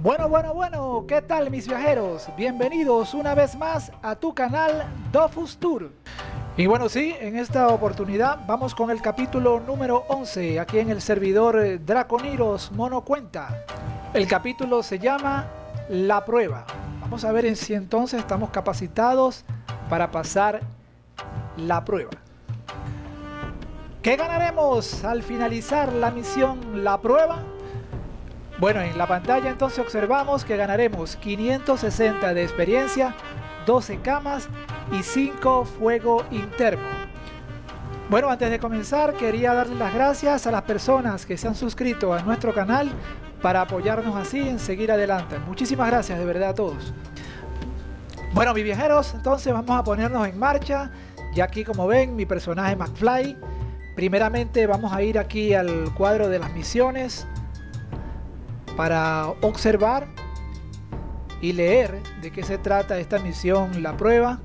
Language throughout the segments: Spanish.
Bueno, ¿qué tal mis viajeros? Bienvenidos una vez más a tu canal Dofus Tour. Y bueno, sí, en esta oportunidad vamos con el capítulo número 11 aquí en el servidor Draconiros Mono Cuenta. El capítulo se llama La Prueba. Vamos a ver en si entonces estamos capacitados para pasar la prueba. ¿Qué ganaremos al finalizar la misión La Prueba? Bueno, en la pantalla entonces observamos que ganaremos 560 de experiencia, 12 camas y 5 fuego interno. Bueno, antes de comenzar quería darle las gracias a las personas que se han suscrito a nuestro canal para apoyarnos así en seguir adelante. Muchísimas gracias de verdad a todos. Bueno, mis viajeros, entonces vamos a ponernos en marcha. Y aquí, como ven, mi personaje McFly. Primeramente vamos a ir aquí al cuadro de las misiones para observar y leer de qué se trata esta misión La Prueba.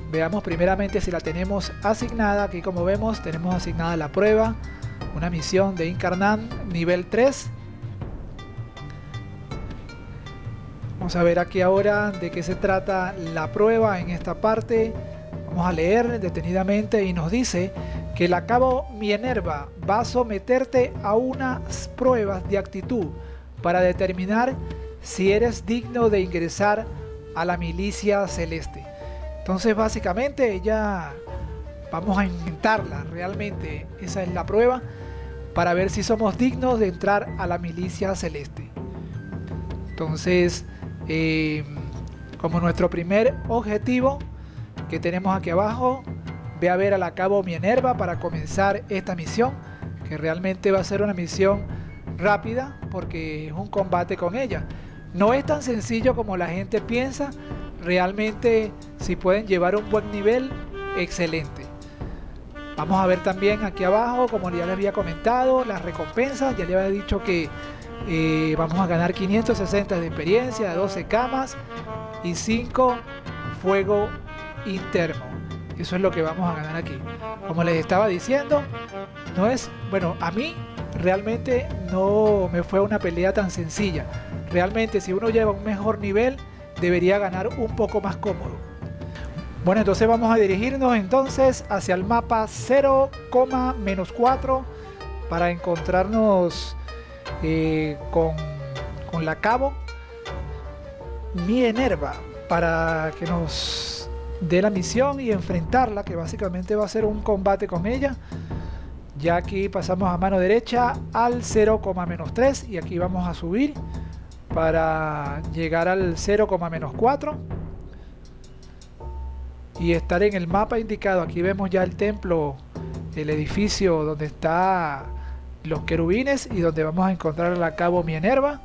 Veamos primeramente si la tenemos asignada. Aquí, como vemos, tenemos asignada La Prueba, una misión de Incarnán nivel 3. Vamos a ver aquí ahora de qué se trata La Prueba en esta parte. Vamos a leer detenidamente y nos dice que la Cabo Minerva va a someterte a unas pruebas de actitud para determinar si eres digno de ingresar a la milicia celeste. Entonces básicamente ya vamos a intentarla, realmente esa es la prueba para ver si somos dignos de entrar a la milicia celeste. Entonces como nuestro primer objetivo que tenemos aquí abajo, ve a ver a la Cabo Minerva para comenzar esta misión, que realmente va a ser una misión rápida porque es un combate con ella. No es tan sencillo como la gente piensa. Realmente, si pueden llevar un buen nivel, excelente. Vamos a ver también aquí abajo, como ya les había comentado, las recompensas. Ya les había dicho que vamos a ganar 560 de experiencia, 12 camas y 5 fuego interno. Eso es lo que vamos a ganar aquí. Como les estaba diciendo, no es, bueno, a mí realmente no me fue una pelea tan sencilla. Realmente si uno lleva un mejor nivel debería ganar un poco más cómodo. Bueno, entonces vamos a dirigirnos entonces hacia el mapa 0,-4 para encontrarnos con la Cabo Minerva para que nos dé la misión y enfrentarla, que básicamente va a ser un combate con ella. Ya aquí pasamos a mano derecha al 0,-3 y aquí vamos a subir para llegar al 0,-4 y estar en el mapa indicado. Aquí vemos ya el templo, el edificio donde está los querubines y donde vamos a encontrar a la Cabo Minerva.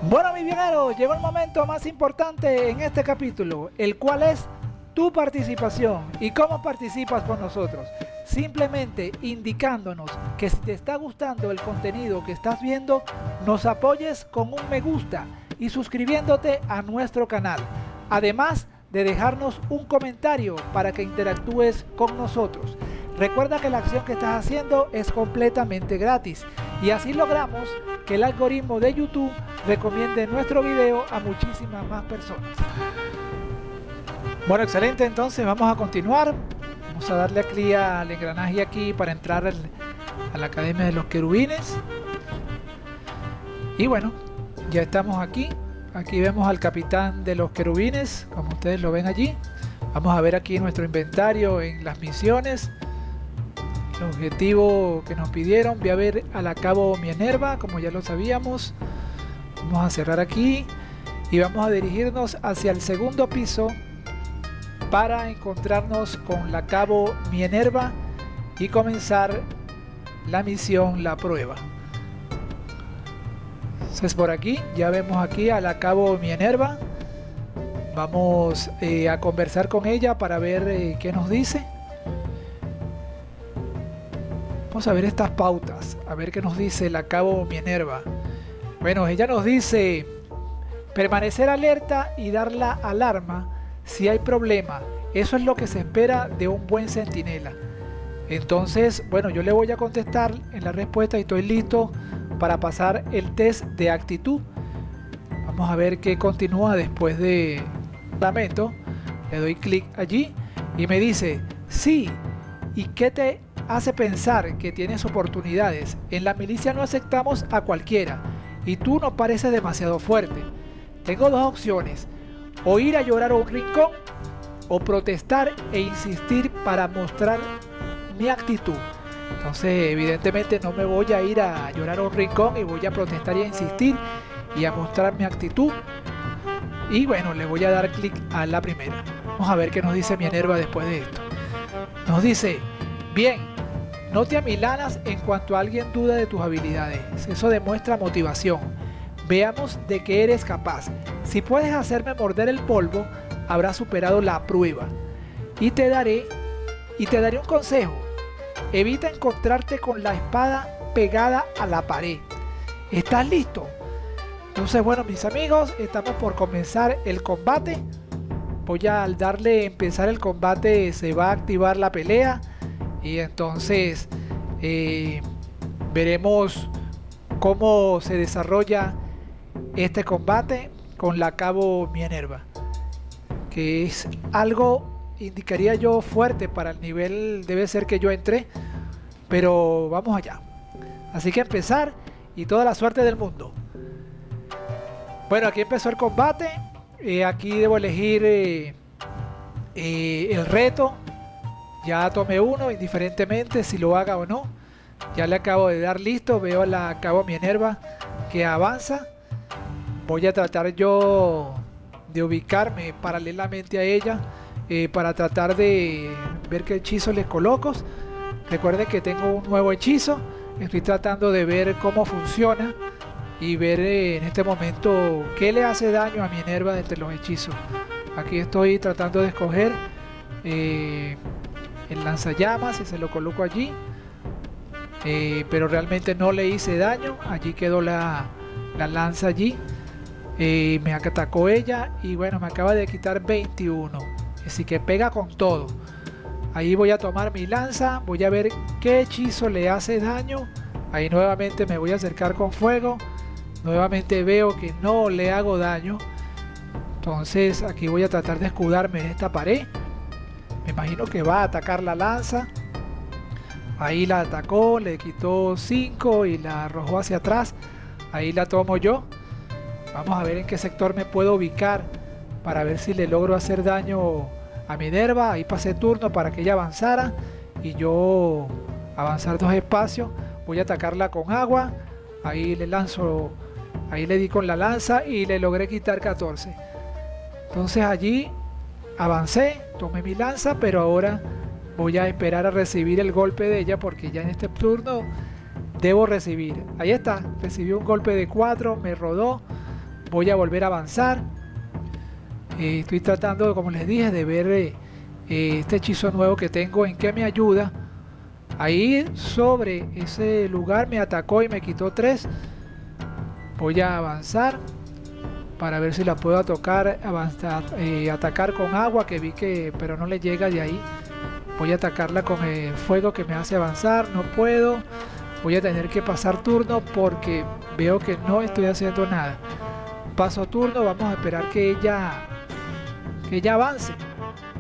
Bueno, mis viajeros, llegó el momento más importante en este capítulo, el cual es tu participación. ¿Y cómo participas con nosotros? Simplemente indicándonos que si te está gustando el contenido que estás viendo, nos apoyes con un me gusta y suscribiéndote a nuestro canal. Además de dejarnos un comentario para que interactúes con nosotros. Recuerda que la acción que estás haciendo es completamente gratis y así logramos que el algoritmo de YouTube recomiende nuestro video a muchísimas más personas. Bueno, excelente, entonces vamos a continuar. Vamos a darle aquí al engranaje aquí para entrar a la Academia de los Querubines. Y bueno, ya estamos aquí. Aquí vemos al capitán de los querubines, como ustedes lo ven allí. Vamos a ver aquí nuestro inventario en las misiones. El objetivo que nos pidieron, voy a ver a la Cabo Minerva, como ya lo sabíamos. Vamos a cerrar aquí y vamos a dirigirnos hacia el segundo piso para encontrarnos con la Cabo Minerva y comenzar la misión La Prueba. Entonces por aquí ya vemos aquí a la Cabo Minerva. Vamos a conversar con ella para ver qué nos dice. Vamos a ver estas pautas, a ver qué nos dice la Cabo Minerva. Bueno, ella nos dice permanecer alerta y dar la alarma si hay problema. Eso es lo que se espera de un buen centinela. Entonces, bueno, yo le voy a contestar en la respuesta y estoy listo para pasar el test de actitud. Vamos a ver qué continúa después de lamento. Le doy clic allí y me dice, sí, ¿y qué te hace pensar que tienes oportunidades? En la milicia no aceptamos a cualquiera y tú no pareces demasiado fuerte. Tengo dos opciones, o ir a llorar a un rincón o protestar e insistir para mostrar mi actitud. Entonces evidentemente no me voy a ir a llorar a un rincón y voy a protestar y a insistir y a mostrar mi actitud. Y bueno, le voy a dar clic a la primera. Vamos a ver qué nos dice Minerva después de esto. Nos dice, bien, no te amilanas en cuanto alguien duda de tus habilidades. Eso demuestra motivación. Veamos de qué eres capaz. Si puedes hacerme morder el polvo, habrás superado la prueba. Y te daré un consejo. Evita encontrarte con la espada pegada a la pared. ¿Estás listo? Entonces, bueno, mis amigos, estamos por comenzar el combate. Voy a darle empezar el combate, se va a activar la pelea. Y entonces veremos cómo se desarrolla este combate con la cabo Minerva, que es algo, indicaría yo, fuerte para el nivel, debe ser que yo entré, pero vamos allá. Así que empezar y toda la suerte del mundo. Bueno, aquí empezó el combate. Aquí debo elegir el reto. Ya tomé uno, indiferentemente si lo haga o no. Ya le acabo de dar listo. Veo a la cabo Minerva que avanza. Voy a tratar yo de ubicarme paralelamente a ella para tratar de ver qué hechizo les coloco. Recuerden que tengo un nuevo hechizo. Estoy tratando de ver cómo funciona y ver en este momento qué le hace daño a Minerva entre los hechizos. Aquí estoy tratando de escoger el lanzallamas y se lo coloco allí, pero realmente no le hice daño. Allí quedó la lanza allí. Me atacó ella y bueno, me acaba de quitar 21, así que pega con todo. Ahí voy a tomar mi lanza, voy a ver qué hechizo le hace daño. Ahí nuevamente me voy a acercar con fuego. Nuevamente veo que no le hago daño. Entonces aquí voy a tratar de escudarme en esta pared. Me imagino que va a atacar la lanza. Ahí la atacó, le quitó 5 y la arrojó hacia atrás. Ahí la tomo yo. Vamos a ver en qué sector me puedo ubicar para ver si le logro hacer daño a Minerva. Ahí pasé turno para que ella avanzara y yo avanzar 2 espacios. Voy a atacarla con agua. Ahí le lanzo, ahí le di con la lanza y le logré quitar 14. Entonces allí avancé, tomé mi lanza, pero ahora voy a esperar a recibir el golpe de ella porque ya en este turno debo recibir. Ahí está, recibí un golpe de 4, me rodó. Voy a volver a avanzar. Estoy tratando, como les dije, de ver este hechizo nuevo que tengo, en qué me ayuda. Ahí sobre ese lugar me atacó y me quitó 3. Voy a avanzar para ver si la puedo tocar, atacar con agua, que vi que, pero no le llega de ahí. Voy a atacarla con el fuego que me hace avanzar, no puedo. Voy a tener que pasar turno porque veo que no estoy haciendo nada. Paso turno, vamos a esperar que ella avance,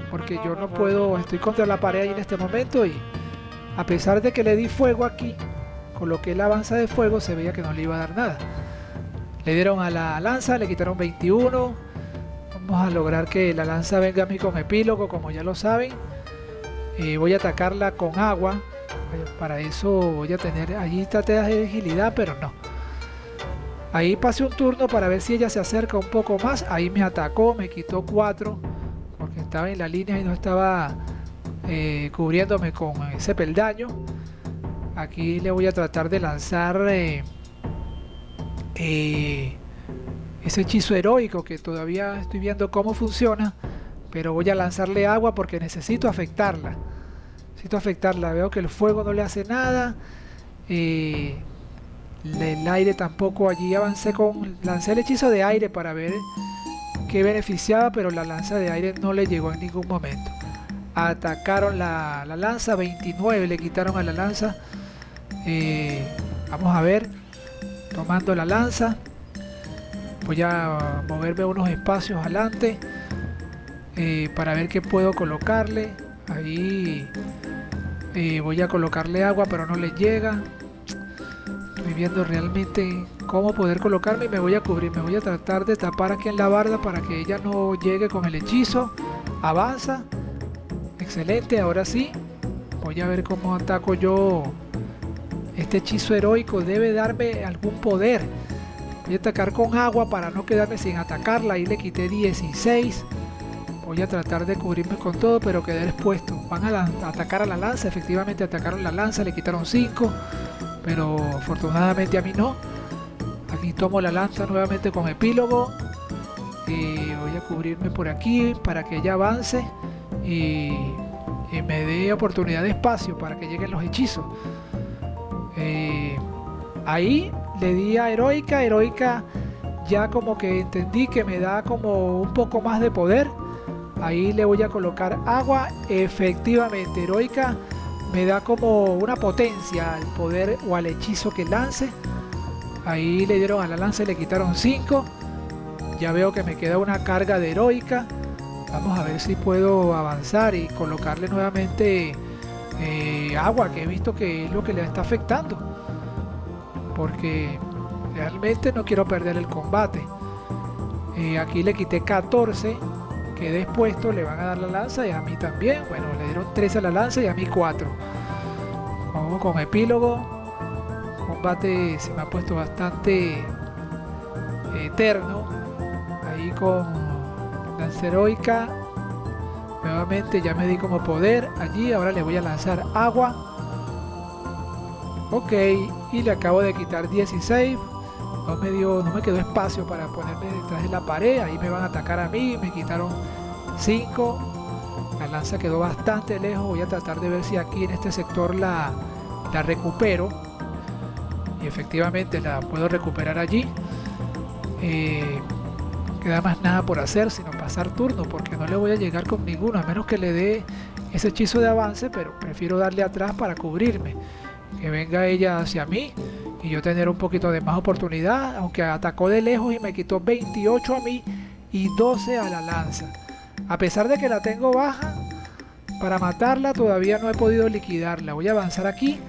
porque yo no puedo, estoy contra la pared ahí en este momento y a pesar de que le di fuego aquí, coloqué la avanza de fuego, se veía que no le iba a dar nada. Le dieron a la lanza, le quitaron 21. Vamos a lograr que la lanza venga a mí con epílogo, como ya lo saben. Voy a atacarla con agua. Para eso voy a tener, allí traté de hacer agilidad, pero no. Ahí pasé un turno para ver si ella se acerca un poco más. Ahí me atacó, me quitó 4 porque estaba en la línea y no estaba cubriéndome con ese peldaño. Aquí le voy a tratar de lanzar ese hechizo heroico que todavía estoy viendo cómo funciona, pero voy a lanzarle agua porque necesito afectarla. Veo que el fuego no le hace nada. El aire tampoco. Allí lancé el hechizo de aire para ver qué beneficiaba, pero la lanza de aire no le llegó en ningún momento. atacaron la lanza, 29 le quitaron a la lanza. Vamos a ver, tomando la lanza, voy a moverme unos espacios adelante para ver qué puedo colocarle. Ahí voy a colocarle agua, pero no le llega. Estoy viendo realmente cómo poder colocarme y me voy a cubrir. Me voy a tratar de tapar aquí en la barda para que ella no llegue con el hechizo. Avanza. Excelente, ahora sí. Voy a ver cómo ataco yo. Este hechizo heroico debe darme algún poder. Voy a atacar con agua para no quedarme sin atacarla. Ahí le quité 16. Voy a tratar de cubrirme con todo, pero quedé expuesto. Van a atacar a la lanza. Efectivamente atacaron la lanza, le quitaron 5. Pero afortunadamente a mí no. Aquí tomo la lanza nuevamente con epílogo. Voy a cubrirme por aquí para que ella avance. Y me dé oportunidad de espacio para que lleguen los hechizos. Ahí le di a heroica. Heroica ya como que entendí que me da como un poco más de poder. Ahí le voy a colocar agua. Efectivamente, heroica me da como una potencia al poder o al hechizo que lance. Ahí le dieron a la lanza y le quitaron 5. Ya veo que me queda una carga de heroica. Vamos a ver si puedo avanzar y colocarle nuevamente agua, que he visto que es lo que le está afectando, porque realmente no quiero perder el combate. Aquí le quité 14, quedé expuesto, le van a dar la lanza y a mí también. Bueno, le dieron 13 a la lanza y a mí 4. Vamos con epílogo. Combate se me ha puesto bastante eterno. Ahí con lanza heroica. Nuevamente ya me di como poder allí. Ahora le voy a lanzar agua. Ok, y le acabo de quitar 16. No me quedó espacio para ponerme detrás de la pared. Ahí me van a atacar a mí. Me quitaron 5. La lanza quedó bastante lejos. Voy a tratar de ver si aquí en este sector la recupero. Y efectivamente la puedo recuperar allí. No queda más nada por hacer sino pasar turno, porque no le voy a llegar con ninguno, a menos que le dé ese hechizo de avance, pero prefiero darle atrás para cubrirme, que venga ella hacia mí y yo tener un poquito de más oportunidad. Aunque atacó de lejos y me quitó 28 a mí y 12 a la lanza. A pesar de que la tengo baja, para matarla todavía no he podido liquidarla. Voy a avanzar aquí,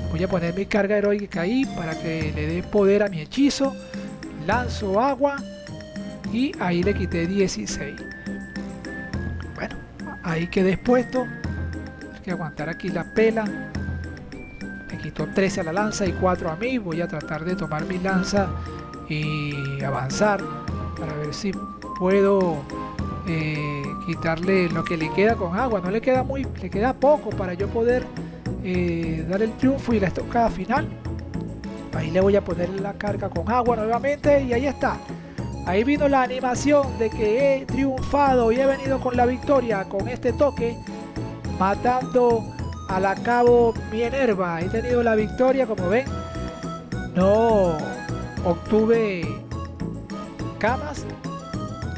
voy a poner mi carga heroica ahí para que le dé poder a mi hechizo. Lanzo agua y ahí le quité 16. Bueno, ahí quedé expuesto. Hay que aguantar aquí la pela. Me quitó 13 a la lanza y 4 a mí. Voy a tratar de tomar mi lanza y avanzar para ver si puedo quitarle lo que le queda con agua. No le queda le queda poco para yo poder dar el triunfo y la estocada final. Ahí le voy a poner la carga con agua nuevamente y ahí está. Ahí vino la animación de que he triunfado y he venido con la victoria con este toque, matando a la cabo Minerva. He tenido la victoria, como ven. No obtuve camas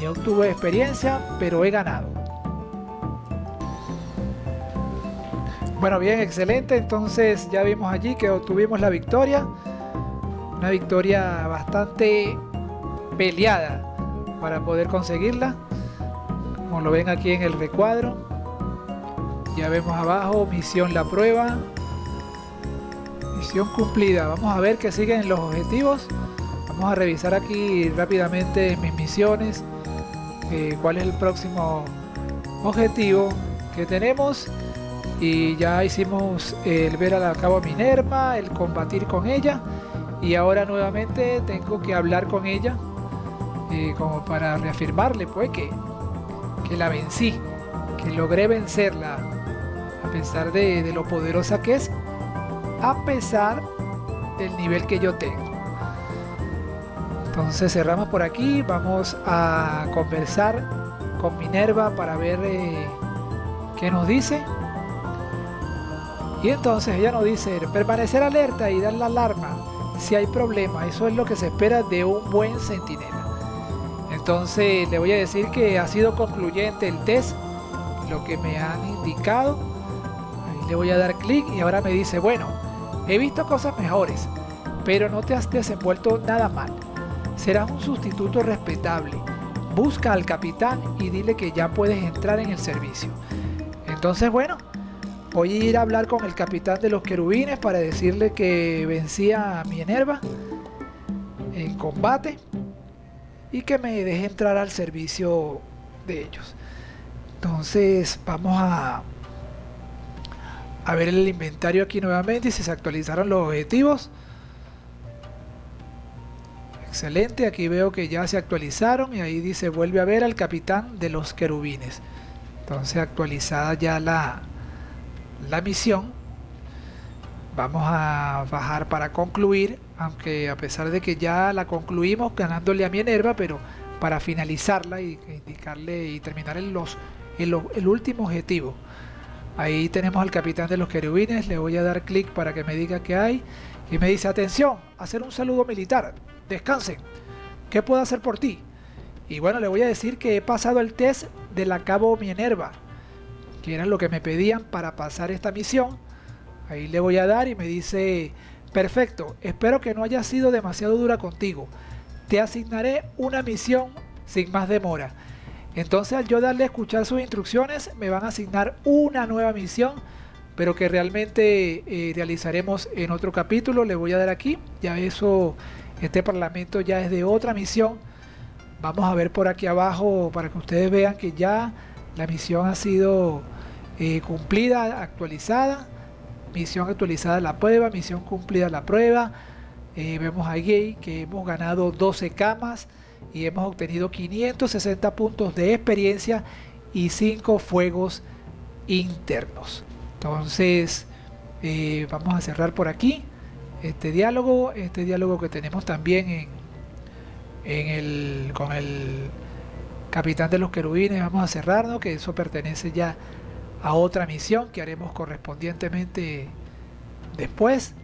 ni obtuve experiencia, pero he ganado. Bueno, bien, excelente. Entonces ya vimos allí que obtuvimos la victoria. Una victoria bastante peleada para poder conseguirla, como lo ven aquí en el recuadro. Ya vemos abajo: misión la prueba, misión cumplida. Vamos a ver qué siguen los objetivos. Vamos a revisar aquí rápidamente mis misiones, cuál es el próximo objetivo que tenemos. Y ya hicimos el ver a la cabo Minerva, el combatir con ella, y ahora nuevamente tengo que hablar con ella, como para reafirmarle pues que la vencí, que logré vencerla, a pesar de lo poderosa que es, a pesar del nivel que yo tengo. Entonces cerramos por aquí. Vamos a conversar con Minerva para ver qué nos dice. Y entonces ella nos dice: permanecer alerta y dar la alarma si hay problema. Eso es lo que se espera de un buen centinela. Entonces le voy a decir que ha sido concluyente el test. lo que me han indicado. Ahí le voy a dar clic y ahora me dice, bueno, he visto cosas mejores, pero no te has desenvuelto nada mal. Serás un sustituto respetable. Busca al capitán y dile que ya puedes entrar en el servicio. Entonces, bueno, voy a ir a hablar con el capitán de los querubines para decirle que vencía a Minerva en combate y que me deje entrar al servicio de ellos. Entonces vamos a ver el inventario aquí nuevamente y si se actualizaron los objetivos. Excelente, aquí veo que ya se actualizaron y ahí dice vuelve a ver al capitán de los querubines. Entonces actualizada ya la misión. Vamos a bajar para concluir, aunque a pesar de que ya la concluimos ganándole a Minerva, pero para finalizarla y indicarle y terminar el último objetivo. Ahí tenemos al capitán de los querubines, le voy a dar clic para que me diga qué hay y me dice atención, hacer un saludo militar, descansen, ¿qué puedo hacer por ti? Y bueno, le voy a decir que he pasado el test de la Cabo Minerva, que era lo que me pedían para pasar esta misión. Ahí le voy a dar y me dice perfecto, espero que no haya sido demasiado dura contigo, te asignaré una misión sin más demora. Entonces al yo darle a escuchar sus instrucciones me van a asignar una nueva misión, pero que realmente realizaremos en otro capítulo. Le voy a dar aquí, ya eso, este parlamento ya es de otra misión. Vamos a ver por aquí abajo para que ustedes vean que ya la misión ha sido cumplida, actualizada. Misión actualizada la prueba, misión cumplida la prueba. Vemos aquí que hemos ganado 12 camas y hemos obtenido 560 puntos de experiencia y 5 fuegos internos. Entonces vamos a cerrar por aquí este diálogo que tenemos también con el capitán de los querubines. Vamos a cerrarnos, que eso pertenece ya a otra misión que haremos correspondientemente después.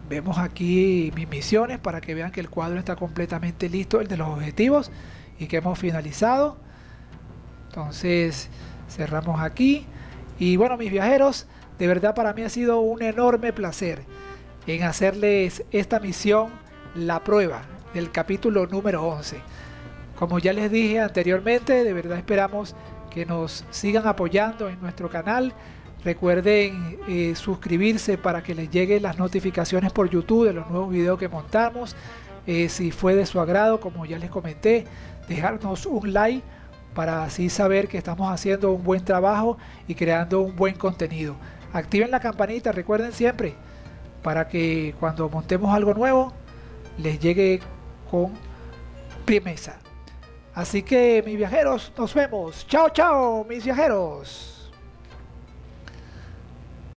Vemos aquí mis misiones para que vean que el cuadro está completamente listo, el de los objetivos, y que hemos finalizado. Entonces cerramos aquí. Y bueno, mis viajeros, de verdad para mí ha sido un enorme placer en hacerles esta misión, la prueba del capítulo número 11. Como ya les dije anteriormente, de verdad esperamos que nos sigan apoyando en nuestro canal. Recuerden suscribirse para que les lleguen las notificaciones por YouTube de los nuevos videos que montamos. Si fue de su agrado, como ya les comenté, dejarnos un like para así saber que estamos haciendo un buen trabajo y creando un buen contenido. Activen la campanita, recuerden siempre, para que cuando montemos algo nuevo les llegue con premesa. Así que mis viajeros, nos vemos. Chao, chao, mis viajeros.